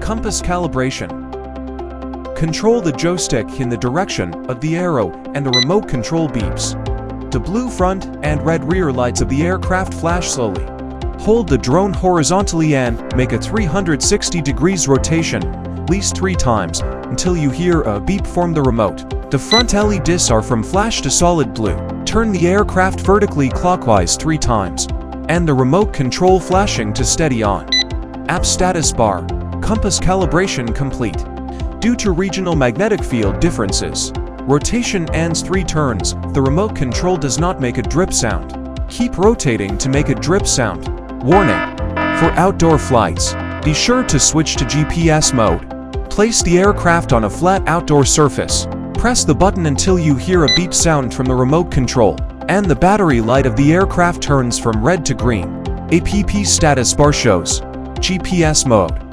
Compass calibration. Control the joystick in the direction of the arrow and the remote control beeps. The blue front and red rear lights of the aircraft flash slowly. Hold the drone horizontally and make a 360 degrees rotation, at least 3 times, until you hear a beep from the remote. The front LEDs are from flash to solid blue. Turn the aircraft vertically clockwise 3 times, and the remote control flashing to steady on. App status bar. Compass calibration complete. Due to regional magnetic field differences, rotation ends 3 turns. The remote control does not make a drip sound. Keep rotating to make a drip sound. Warning: for outdoor flights, be sure to switch to GPS mode. Place the aircraft on a flat outdoor surface. Press the button until you hear a beep sound from the remote control, and the battery light of the aircraft turns from red to green. APP status bar shows GPS mode.